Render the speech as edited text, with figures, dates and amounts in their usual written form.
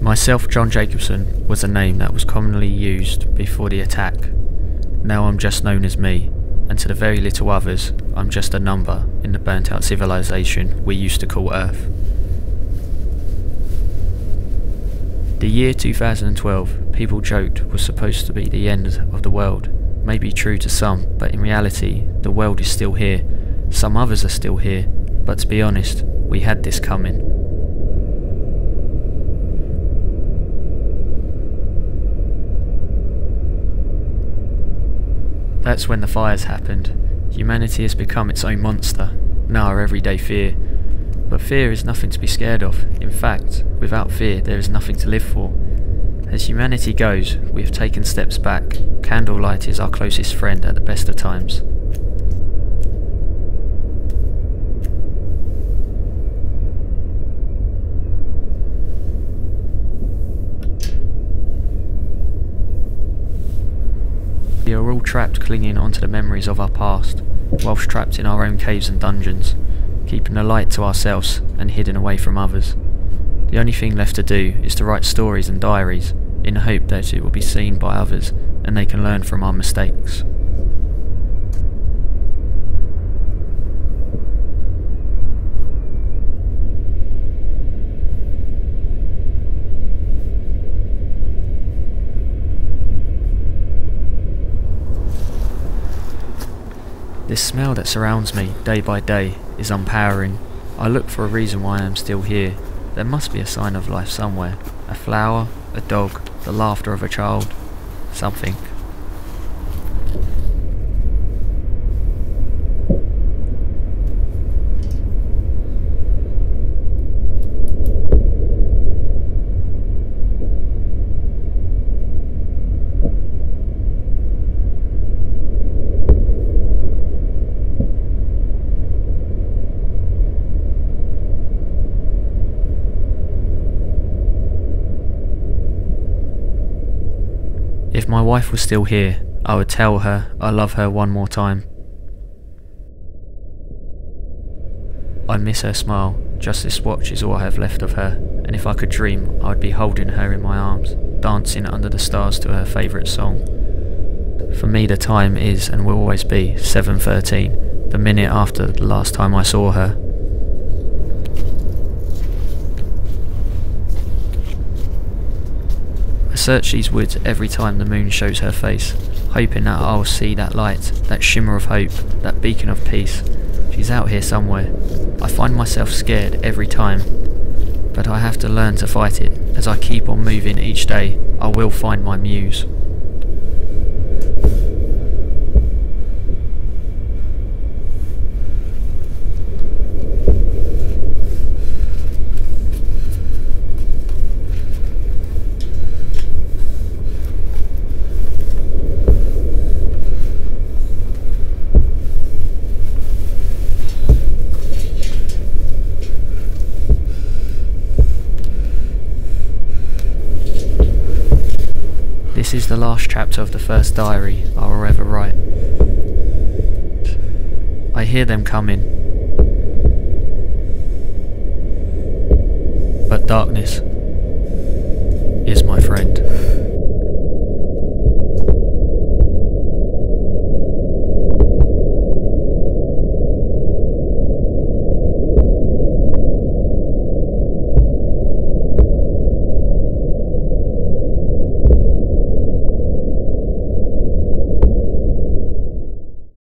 Myself, John Jacobson, was a name that was commonly used before the attack. Now I'm just known as me, and to the very little others, I'm just a number in the burnt out civilization we used to call Earth. The year 2012, people joked, was supposed to be the end of the world. Maybe true to some, but in reality, the world is still here. Some others are still here, but to be honest, we had this coming. That's when the fires happened. Humanity has become its own monster, now our everyday fear. But fear is nothing to be scared of. In fact, without fear there is nothing to live for. As humanity goes, we have taken steps back. Candlelight is our closest friend at the best of times. We are all trapped clinging onto the memories of our past, whilst trapped in our own caves and dungeons, keeping the light to ourselves and hidden away from others. The only thing left to do is to write stories and diaries, in the hope that it will be seen by others and they can learn from our mistakes. This smell that surrounds me day by day is empowering. I look for a reason why I am still here. There must be a sign of life somewhere. A flower, a dog, the laughter of a child. Something. If my wife was still here, I would tell her I love her one more time. I miss her smile, just this watch is all I have left of her, and if I could dream, I would be holding her in my arms, dancing under the stars to her favourite song. For me the time is and will always be 7:13, the minute after the last time I saw her. I search these woods every time the moon shows her face, hoping that I'll see that light, that shimmer of hope, that beacon of peace. She's out here somewhere. I find myself scared every time, but I have to learn to fight it. As I keep on moving each day, I will find my muse. This is the last chapter of the first diary I will ever write. I hear them coming, but darkness is my friend.